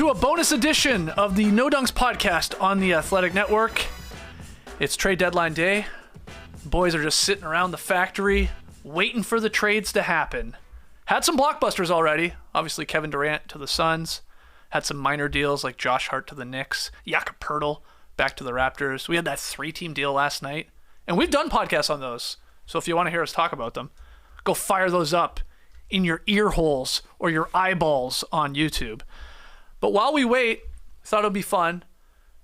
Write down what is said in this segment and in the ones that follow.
to a bonus edition of the No Dunks podcast on the Athletic Network. It's trade deadline day. Boys are just sitting around the factory waiting for the trades to happen. Had some blockbusters already. Obviously, Kevin Durant to the Suns. Had some minor deals like Josh Hart to the Knicks. Jakob Poeltl back to the Raptors. We had that 3-team deal last night. And we've done podcasts on those. So if you want to hear us talk about them, go fire those up in your ear holes or your eyeballs on YouTube. But while we wait, I thought it would be fun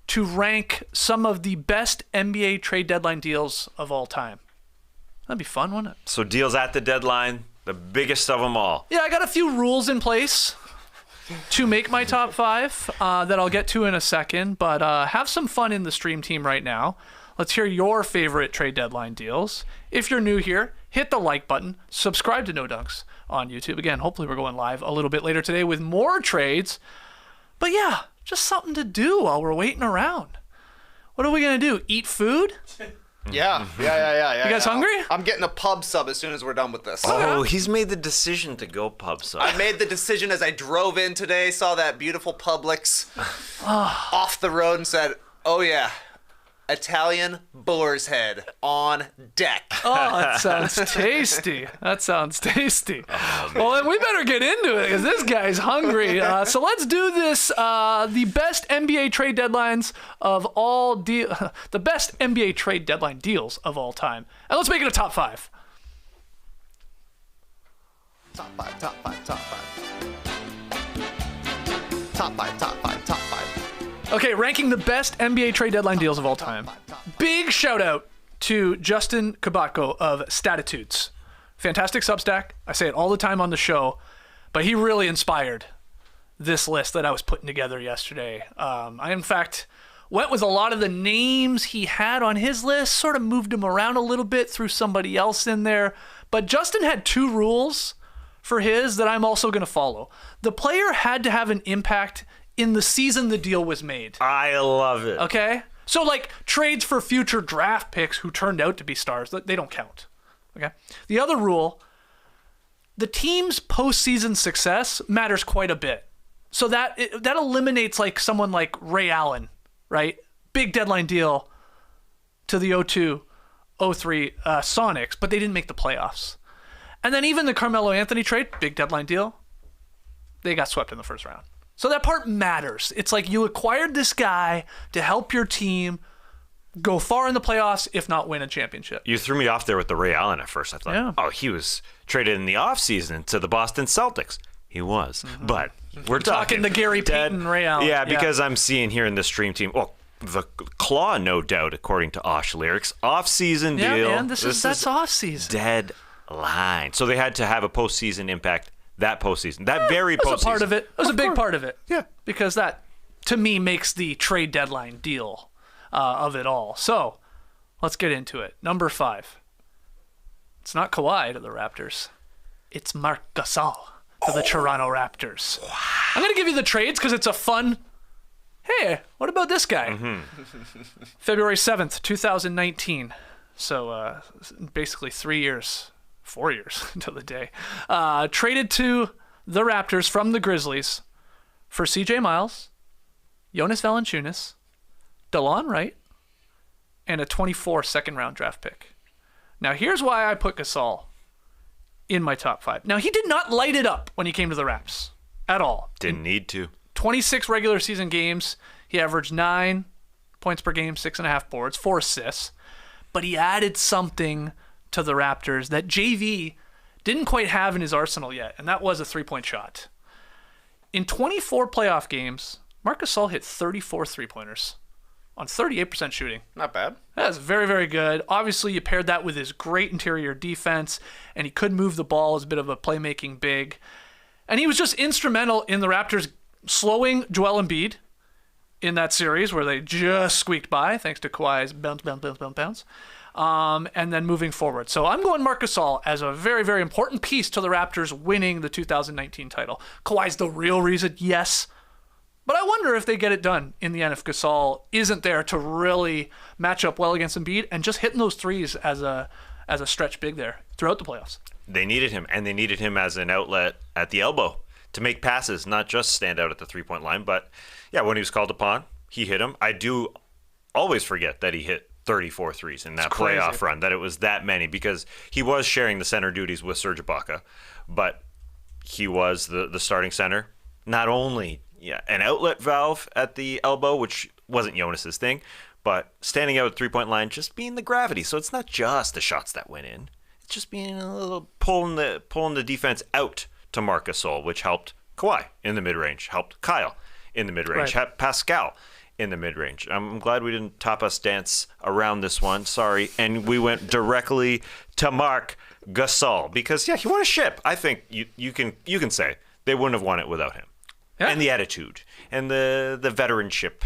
to rank some of the best NBA trade deadline deals of all time. That'd be fun, wouldn't it? So deals at the deadline, the biggest of them all. Yeah, I got a few rules in place to make my top 5 that I'll get to in a second. But have some fun in the stream team right now. Let's hear your favorite trade deadline deals. If you're new here, hit the like button. Subscribe to No Dunks on YouTube. Again, hopefully we're going live a little bit later today with more trades. But yeah, just something to do while we're waiting around. What are we going to do? Eat food? Yeah. You guys hungry? I'm getting a pub sub as soon as we're done with this. Oh, he's made the decision to go pub sub. I made the decision as I drove in today, saw that beautiful Publix off the road and said, oh yeah, Italian boar's head on deck. Oh, that sounds tasty. That sounds tasty. Well, then we better get into it because this guy's hungry. So let's do this. The best NBA trade deadlines of all the best NBA trade deadline deals of all time, and let's make it a top 5. Top five. Top 5. Okay, ranking the best NBA trade deadline deals of all time. Big shout out to Justin Kubatko of Statitudes. Fantastic Substack. I say it all the time on the show, but he really inspired this list that I was putting together yesterday. I, in fact, went with a lot of the names he had on his list, sort of moved him around a little bit, threw somebody else in there. But Justin had 2 rules for his that I'm also going to follow. The player had to have an impact in the season the deal was made. I love it. Okay? So, like, trades for future draft picks who turned out to be stars, they don't count. Okay? The other rule, the team's postseason success matters quite a bit. So that eliminates, like, someone like Ray Allen, right? Big deadline deal to the 0-2, 0-3 Sonics, but they didn't make the playoffs. And then even the Carmelo Anthony trade, big deadline deal, they got swept in the first round. So that part matters. It's like you acquired this guy to help your team go far in the playoffs, if not win a championship. You threw me off there with the Ray Allen at first. I thought, oh, he was traded in the offseason to the Boston Celtics. He was. Mm-hmm. But we're talking the Gary Payton, Ray Allen. Yeah, because I'm seeing here in the stream team, well, the Claw, no doubt, according to Osh Lyrics, off-season deal. Yeah, man, that's off-season. Deadline. So they had to have a postseason impact. That postseason, that very postseason. That was a part of it. It was a big part of it. Yeah. Because that, to me, makes the trade deadline deal of it all. So, let's get into it. Number 5. It's not Kawhi to the Raptors. It's Marc Gasol to the Toronto Raptors. Wow. I'm going to give you the trades because it's a fun, hey, what about this guy? Mm-hmm. February 7th, 2019. So, basically 4 years until the day. Traded to the Raptors from the Grizzlies for CJ Miles, Jonas Valanciunas, DeLon Wright, and a 24 second-round draft pick. Now, here's why I put Gasol in my top 5. Now, he did not light it up when he came to the Raps at all. Didn't need to. 26 regular season games. He averaged 9 points per game, 6.5 boards, 4 assists. But he added something to the Raptors that JV didn't quite have in his arsenal yet, and that was a 3-point shot. In 24 playoff games, Marc Gasol hit 34 3-pointers on 38% shooting. Not bad. That's very, very good. Obviously, you paired that with his great interior defense, and he could move the ball as a bit of a playmaking big. And he was just instrumental in the Raptors slowing Joel Embiid in that series where they just squeaked by thanks to Kawhi's bounce. And then moving forward. So I'm going Marc Gasol as a very, very important piece to the Raptors winning the 2019 title. Kawhi's the real reason, yes. But I wonder if they get it done in the end if Gasol isn't there to really match up well against Embiid and just hitting those threes as a stretch big there throughout the playoffs. They needed him, and they needed him as an outlet at the elbow to make passes, not just stand out at the three-point line. But, yeah, when he was called upon, he hit them. I do always forget that he hit 34 threes in that playoff run, that it was that many, because he was sharing the center duties with Serge Ibaka. But he was the starting center. Not only an outlet valve at the elbow, which wasn't Jonas's thing, but standing out at the three-point line, just being the gravity. So it's not just the shots that went in. It's just being a little pulling the defense out to Marc Gasol, which helped Kawhi in the mid-range, helped Kyle in the mid-range, helped Pascal in the mid-range. I'm glad we didn't top us dance around this one. Sorry. And we went directly to Marc Gasol because, he won a ship. I think you can say they wouldn't have won it without him. Yeah. And the attitude and the veteranship.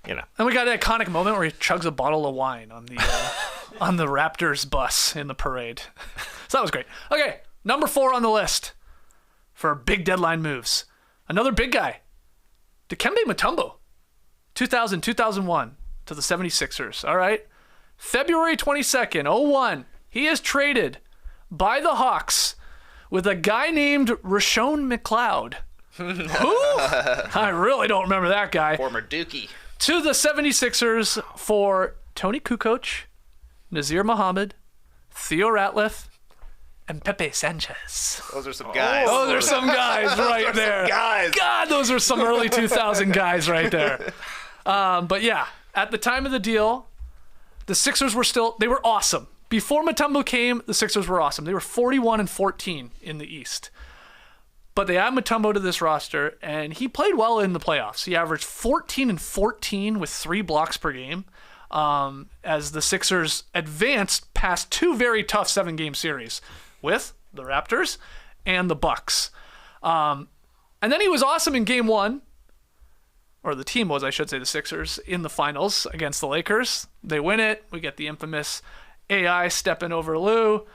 And we got an iconic moment where he chugs a bottle of wine on the on the Raptors bus in the parade. So that was great. Okay, number 4 on the list for big deadline moves. Another big guy, Dikembe Mutombo, 2000-2001 to the 76ers. All right, February 22nd, 01, he is traded by the Hawks with a guy named Rasheed McLeod. Who? I really don't remember that guy. Former Dookie. To the 76ers for Tony Kukoc, Nazir Muhammad, Theo Ratliff, and Pepe Sanchez. Those are some guys. Those are some guys right there. God, those are some early 2000 guys right there. But yeah, at the time of the deal, the Sixers they were awesome. Before Mutombo came, the Sixers were awesome. They were 41-14 in the East. But they add Mutombo to this roster, and he played well in the playoffs. He averaged 14-14 with 3 blocks per game as the Sixers advanced past 2 very tough 7-game series with the Raptors and the Bucks. And then he was awesome in Game 1, or the team was, I should say, the Sixers, in the finals against the Lakers. They win it. We get the infamous AI stepping over Lou,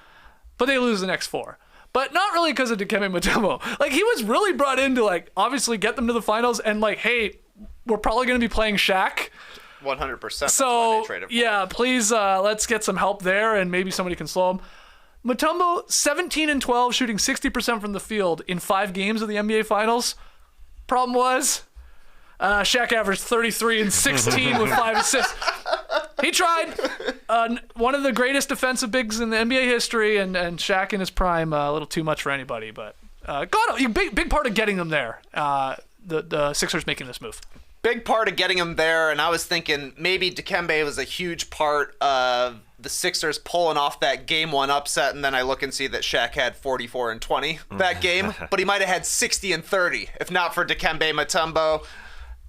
but they lose the next 4. But not really because of Dikembe Mutombo. Like, he was really brought in to, obviously get them to the finals and, hey, we're probably going to be playing Shaq. 100%. So, please, let's get some help there and maybe somebody can slow him. Mutombo, 17-12, shooting 60% from the field in 5 games of the NBA Finals. Problem was, Shaq averaged 33-16 with 5 assists. He tried. One of the greatest defensive bigs in the NBA history, and Shaq in his prime, a little too much for anybody. But big part of getting them there. The Sixers making this move. Big part of getting him there, and I was thinking maybe Dikembe was a huge part of the Sixers pulling off that Game 1 upset, and then I look and see that Shaq had 44-20 that game, but he might have had 60-30 if not for Dikembe Mutombo.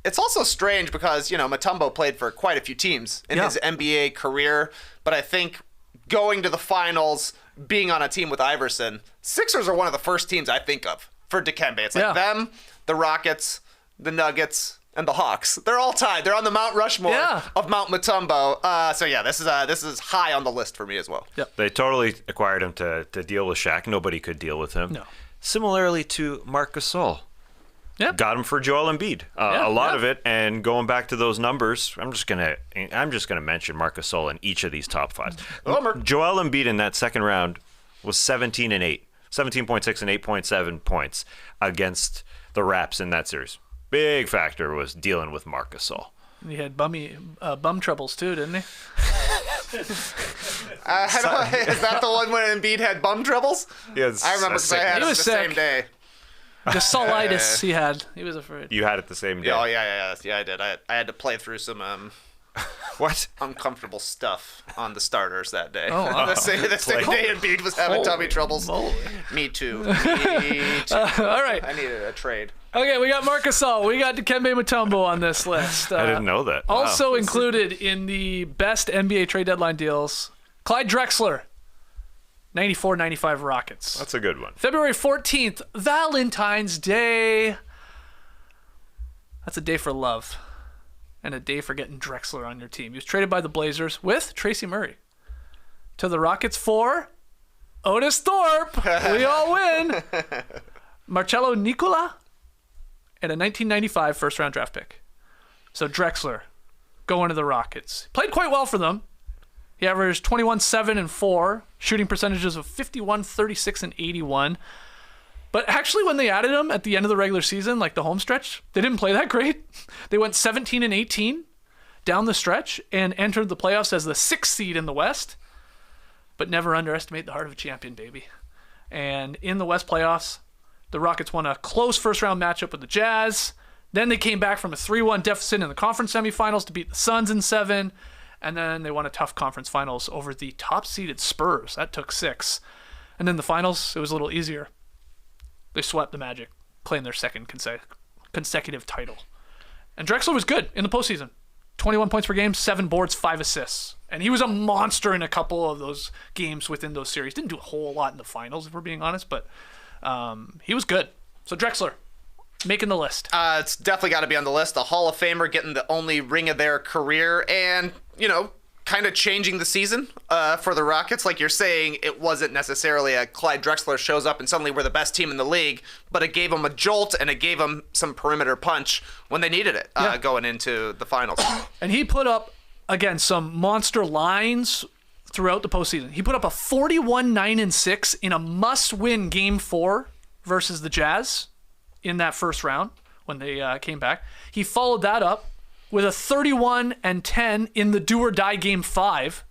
It's also strange because, Mutombo played for quite a few teams in his NBA career, but I think going to the finals, being on a team with Iverson, Sixers are one of the first teams I think of for Dikembe. It's like them, the Rockets, the Nuggets, and the Hawks. They're all tied. They're on the Mount Rushmore of Mount Mutombo. This is high on the list for me as well. Yep. They totally acquired him to deal with Shaq. Nobody could deal with him. No. Similarly to Marc Gasol. Yep. Got him for Joel Embiid. A lot of it, and going back to those numbers, I'm just gonna mention Marc Gasol in each of these top 5. Joel Embiid in that second round was 17-8, 17.6 and 8.7 points against the Raps in that series. Big factor was dealing with Marc Gasol. He had bum troubles too, didn't he? Is that the one when Embiid had bum troubles? Yes, I remember because I had it the same day. The solitis he had. He was afraid. You had it the same day. Oh, yeah, I did. I had to play through some what? Uncomfortable stuff on the starters that day. Oh, wow. The same day Embiid was having tummy troubles. Moly. Me too. All right. I needed a trade. Okay, we got Marc Gasol. We got Dikembe Mutombo on this list. I didn't know that. Also included in the best NBA trade deadline deals, Clyde Drexler. 94-95 Rockets. That's a good one. February 14th, Valentine's Day. That's a day for love and a day for getting Drexler on your team. He was traded by the Blazers with Tracy Murray to the Rockets for Otis Thorpe. We all win. Marcello Nicola and a 1995 first-round draft pick. So Drexler going to the Rockets. Played quite well for them. He averaged 21, 7, and 4, shooting percentages of 51, 36, and 81. But actually, when they added him at the end of the regular season, like the home stretch, they didn't play that great. They went 17-18 down the stretch and entered the playoffs as the 6th seed in the West. But never underestimate the heart of a champion, baby. And in the West playoffs, the Rockets won a close first-round matchup with the Jazz. Then they came back from a 3-1 deficit in the conference semifinals to beat the Suns in 7. And then they won a tough conference finals over the top-seeded Spurs. That took 6. And then the finals, it was a little easier. They swept the Magic, claimed their second consecutive title. And Drexler was good in the postseason. 21 points per game, 7 boards, 5 assists. And he was a monster in a couple of those games within those series. Didn't do a whole lot in the finals, if we're being honest, but he was good. So Drexler, making the list. It's definitely got to be on the list. A Hall of Famer getting the only ring of their career and, kind of changing the season for the Rockets. Like you're saying, it wasn't necessarily a Clyde Drexler shows up and suddenly we're the best team in the league, but it gave them a jolt and it gave them some perimeter punch when they needed it going into the finals. And he put up, again, some monster lines throughout the postseason. He put up a 41-9-6 in a must-win Game 4 versus the Jazz in that first round when they came back. He followed that up with a 31-10 in the do-or-die Game 5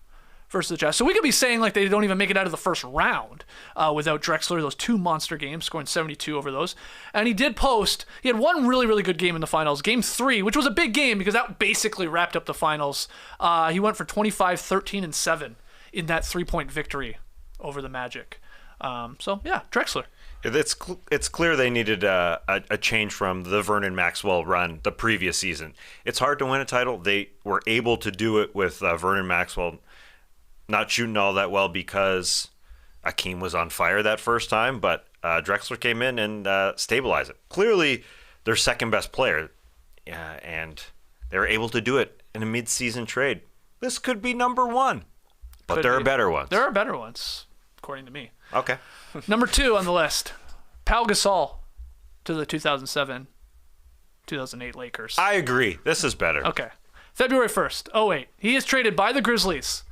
versus the Jazz. So we could be saying like they don't even make it out of the first round without Drexler, those 2 monster games, scoring 72 over those. And he did post, he had one really, really good game in the finals, Game 3, which was a big game because that basically wrapped up the finals. He went for 25, 13, and 7 in that 3-point victory over the Magic. So, yeah, Drexler. It's clear they needed a change from the Vernon Maxwell run the previous season. It's hard to win a title. They were able to do it with Vernon Maxwell not shooting all that well because Akeem was on fire that first time, but Drexler came in and stabilized it. Clearly, their second best player, and they were able to do it in a mid-season trade. This could be number 1, but there are better ones. There are better ones, according to me. Okay. Number 2 on the list, Pau Gasol to the 2007-2008 Lakers. I agree. This is better. Okay. February 1st, 08. He is traded by the Grizzlies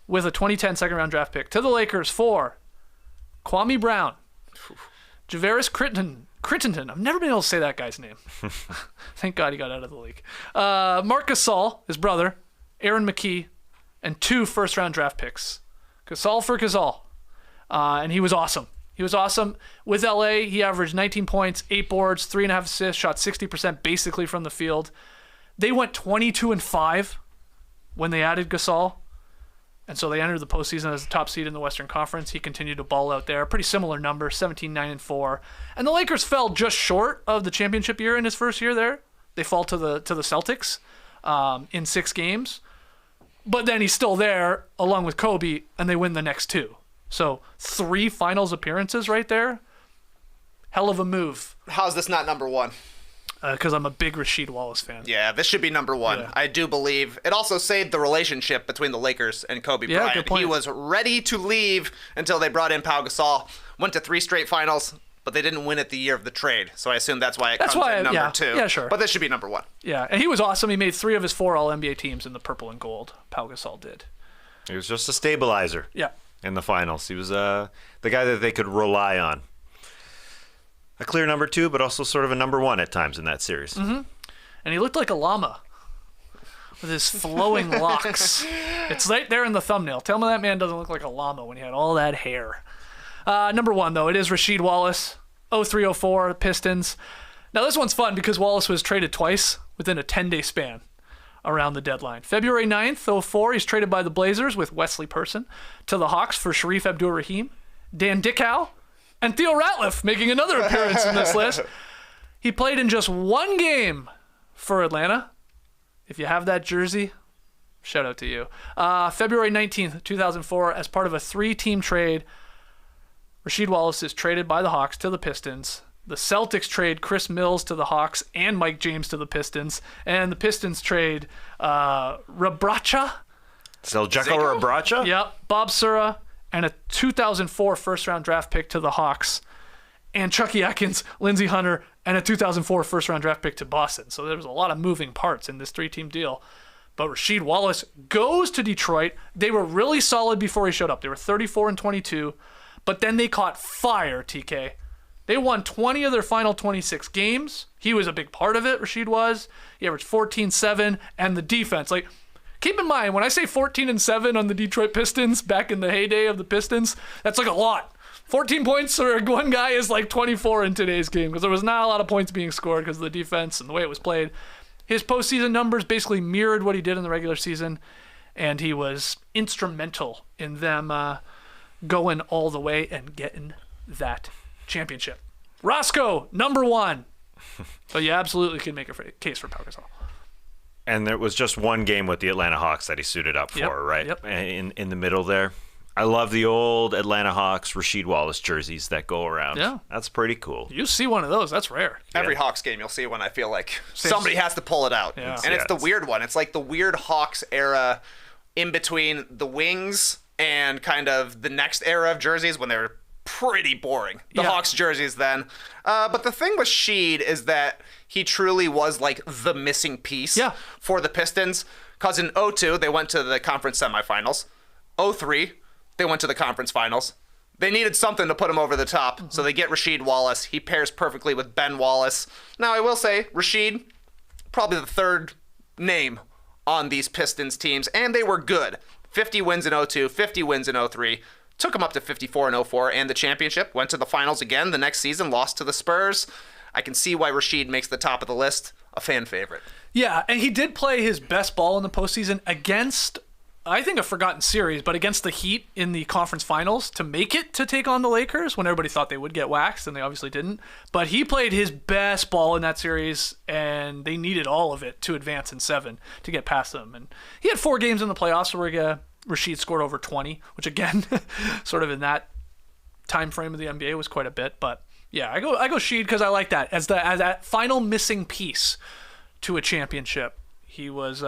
with a 2010 second-round draft pick to the Lakers for Kwame Brown, Javaris Crittenton. I've never been able to say that guy's name. Thank God he got out of the league. Marc Gasol, his brother, Aaron McKee, and 2 first-round draft picks. Gasol for Gasol. And he was awesome. He was awesome. With LA, he averaged 19 points, 8 boards, 3.5 assists, shot 60% basically from the field. They went 22-5 when they added Gasol. And so they entered the postseason as the top seed in the Western Conference. He continued to ball out there. Pretty similar number, 17-9-4. And the Lakers fell just short of the championship year in his first year there. They fall to the Celtics in 6 games. But then he's still there along with Kobe, and they win the next 2. So 3 finals appearances right there. Hell of a move. How's this not number 1? Because I'm a big Rasheed Wallace fan. Yeah, this should be number 1. Yeah. I do believe. It also saved the relationship between the Lakers and Kobe Yeah, Bryant. good point. He was ready to leave until they brought in Pau Gasol. Went to 3 straight finals, but they didn't win it the year of the trade. So I assume that's why it comes in number 2. Yeah, sure. But this should be number 1. Yeah, and he was awesome. He made 3 of his 4 All-NBA teams in the purple and gold. Pau Gasol did. He was just a stabilizer. Yeah. In the finals. He was the guy that they could rely on. A clear number 2, but also sort of a number 1 at times in that series. Mm-hmm. And he looked like a llama with his flowing locks. It's right there in the thumbnail. Tell me that man doesn't look like a llama when he had all that hair. Number 1, though, it is Rasheed Wallace, 03-04 Pistons. Now, this one's fun because Wallace was traded twice within a 10-day span around the deadline. February 9th, 04, he's traded by the Blazers with Wesley Person to the Hawks for Sharif Abdur-Rahim, Dan Dickau, and Theo Ratliff making another appearance in this list. He played in just 1 game for Atlanta. If you have that jersey, shout out to you. February 19th, 2004, as part of a 3-team trade, Rasheed Wallace is traded by the Hawks to the Pistons. The Celtics trade Chris Mills to the Hawks and Mike James to the Pistons. And the Pistons trade Rabracha. Zeljko Rabracha? Yep. Bob Sura and a 2004 first-round draft pick to the Hawks. And Chucky Atkins, Lindsey Hunter, and a 2004 first-round draft pick to Boston. So there was a lot of moving parts in this 3-team deal. But Rasheed Wallace goes to Detroit. They were really solid before he showed up. They were 34-22. But then they caught fire, TK. They won 20 of their final 26 games. He was a big part of it, Rasheed was. He averaged 14-7, and the defense. Like, keep in mind, when I say 14-7 on the Detroit Pistons back in the heyday of the Pistons, that's like a lot. 14 points for one guy is like 24 in today's game because there was not a lot of points being scored because of the defense and the way it was played. His postseason numbers basically mirrored what he did in the regular season, and he was instrumental in them going all the way and getting that championship. Roscoe, number 1. So you absolutely can make a case for Pau Gasol. And there was just one game with the Atlanta Hawks that he suited up for, right? Yep. In the middle there. I love the old Atlanta Hawks Rasheed Wallace jerseys that go around. Yeah. That's pretty cool. You see one of those, that's rare. Every Hawks game you'll see one, I feel like. Somebody has to pull it out. Yeah. And it's the weird one. It's like the weird Hawks era in between the Wings and kind of the next era of jerseys when they were pretty boring. The Hawks jerseys then. But the thing with Sheed is that he truly was like the missing piece for the Pistons. Because in 2002, they went to the conference semifinals. 2003, they went to the conference finals. They needed something to put him over the top, so they get Rasheed Wallace. He pairs perfectly with Ben Wallace. Now, I will say, Rasheed, probably the third name on these Pistons teams, and they were good. 50 wins in 2002, 50 wins in 2003. Took him up to 54 in 2004 and the championship. Went to the finals again the next season, lost to the Spurs. I can see why Rasheed makes the top of the list. A fan favorite. Yeah, and he did play his best ball in the postseason against, I think, a forgotten series, but against the Heat in the conference finals to make it to take on the Lakers when everybody thought they would get waxed, and they obviously didn't. But he played his best ball in that series, and they needed all of it to advance in 7 to get past them. And he had 4 games in the playoffs where Rasheed scored over 20, which again, sort of in that time frame of the NBA was quite a bit. But yeah, I go Sheed because I like that as that final missing piece to a championship. He was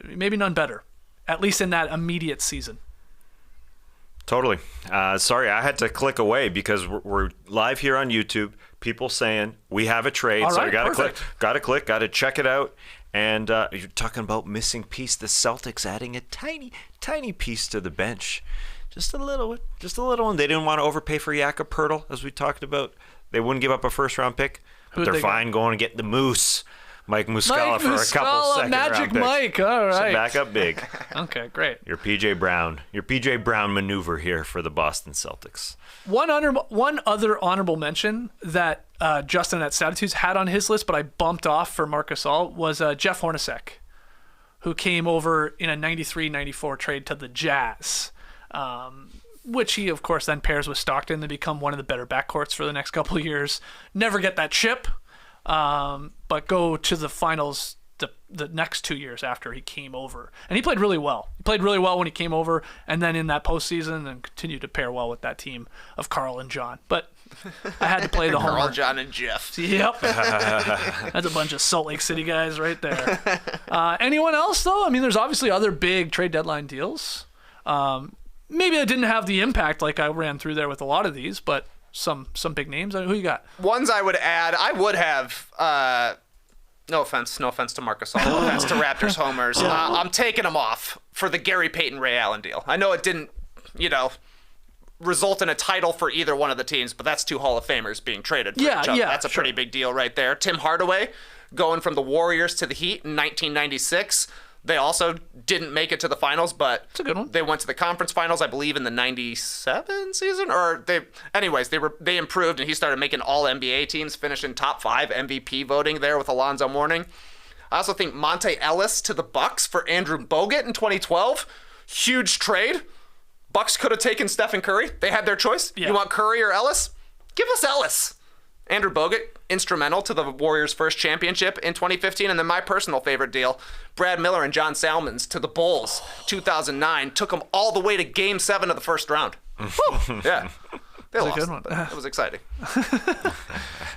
maybe none better, at least in that immediate season. Totally. Sorry, I had to click away because we're live here on YouTube. People saying we have a trade, so I got to check it out. And you're talking about missing piece. The Celtics adding a tiny piece to the bench, just a little one. They didn't want to overpay for Jakob Poeltl, as we talked about. They wouldn't give up a first-round pick, but they're fine going and getting the Moose. Mike Muscala for a couple second Magic round picks. Mike, all right. So back up big. Okay, great. Your PJ Brown maneuver here for the Boston Celtics. One other honorable mention that Justin at Statitudes had on his list, but I bumped off for Marc Gasol, was Jeff Hornacek, who came over in a 93-94 trade to the Jazz, which he, of course, then pairs with Stockton to become one of the better backcourts for the next couple of years. Never get that chip. But go to the finals the next 2 years after he came over. And he played really well. He played really well when he came over, and then in that postseason, and continued to pair well with that team of Carl and John. But I had to play the Carl, homer. John, and Jeff. Yep. That's a bunch of Salt Lake City guys right there. Anyone else, though? I mean, there's obviously other big trade deadline deals. Maybe that didn't have the impact like I ran through there with a lot of these, but some big names. Who you got? Ones I would add, I would have, no offense to Marc Gasol, no offense to Raptors homers. I'm taking them off for the Gary Payton, Ray Allen deal. I know it didn't, result in a title for either one of the teams, but that's 2 Hall of Famers being traded for each other. That's a pretty big deal right there. Tim Hardaway going from the Warriors to the Heat in 1996. They also didn't make it to the finals, but it's a good one. They went to the conference finals, I believe, in the 97 season. They improved, and he started making all NBA teams, finishing top 5 MVP voting there with Alonzo Mourning. I also think Monte Ellis to the Bucks for Andrew Bogut in 2012. Huge trade. Bucks could have taken Stephen Curry. They had their choice. Yeah. You want Curry or Ellis? Give us Ellis. Andrew Bogut, instrumental to the Warriors' first championship in 2015. And then my personal favorite deal, Brad Miller and John Salmons to the Bulls, 2009. Took them all the way to Game 7 of the first round. Yeah. They lost. A good one. It was exciting.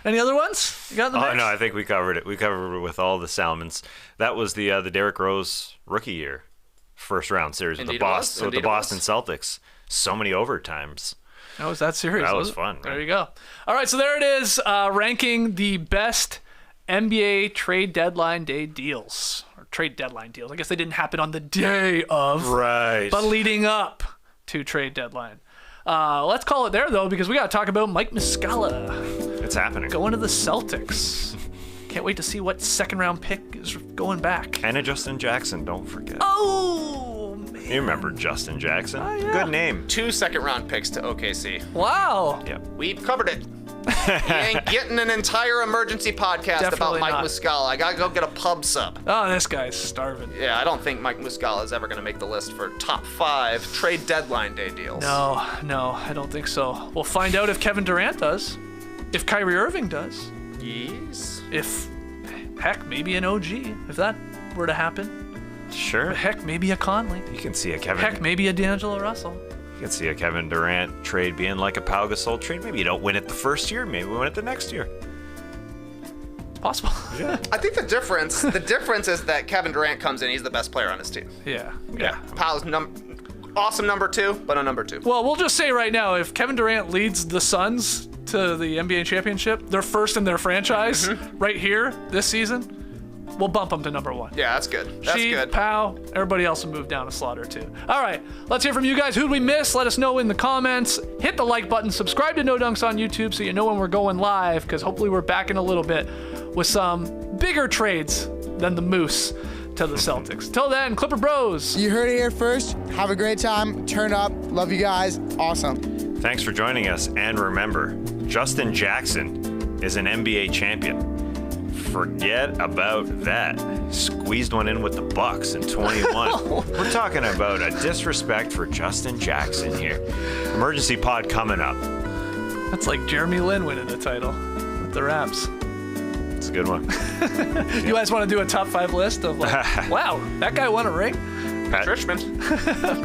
Any other ones? You got in the mix? No, I think we covered it. We covered it with all the Salmons. That was the Derrick Rose rookie year, first round series with the Boston Celtics. So many overtimes. That was that series. That was fun. There you go. All right, so there it is, ranking the best NBA trade deadline day deals. Or trade deadline deals. I guess they didn't happen on the day of. Right. But leading up to trade deadline. Let's call it there, though, because we got to talk about Mike Muscala. It's happening. Going to the Celtics. Can't wait to see what second-round pick is going back. And a Justin Jackson, don't forget. Oh, man. You remember Justin Jackson? Oh, yeah. Good name. 2 second-round picks to OKC. Wow. Yeah. We've covered it. You ain't getting an entire emergency podcast Definitely about Mike not. Muscala. I gotta go get a pub sub. Oh, this guy's starving. Yeah, I don't think Mike Muscala is ever gonna make the list for top 5 trade deadline day deals. No, I don't think so. We'll find out if Kevin Durant does. If Kyrie Irving does. Yes. If, heck, maybe an OG. If that were to happen. Sure. Heck, maybe a Conley. You can see a Kevin. Heck, maybe a D'Angelo Russell. You can see a Kevin Durant trade being like a Pau Gasol trade. Maybe you don't win it the first year. Maybe we win it the next year. Possible. Yeah. I think the difference is that Kevin Durant comes in, he's the best player on his team. Yeah. Powell's awesome number 2, but a number 2. Well, we'll just say right now, if Kevin Durant leads the Suns to the NBA championship, they're first in their franchise right here this season, we'll bump them to number 1. Yeah, that's good. That's She, good. Pow, everybody else will move down a slot or 2. All right, let's hear from you guys. Who'd we miss? Let us know in the comments. Hit the like button. Subscribe to No Dunks on YouTube so you know when we're going live, because hopefully we're back in a little bit with some bigger trades than the Moose to the Celtics. Till then, Clipper Bros. You heard it here first. Have a great time. Turn up. Love you guys. Awesome. Thanks for joining us. And remember, Justin Jackson is an NBA champion. Forget about that. Squeezed one in with the Bucks in 21. We're talking about a disrespect for Justin Jackson here. Emergency pod coming up. That's like Jeremy Lin winning the title with the Raps. It's a good one. You guys want to do a top 5 list of like, wow, that guy won a ring? Richmond.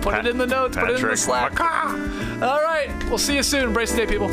Put it in the notes, put it in the Patrick Slack. McCaw. All right, we'll see you soon. Embrace the day, people.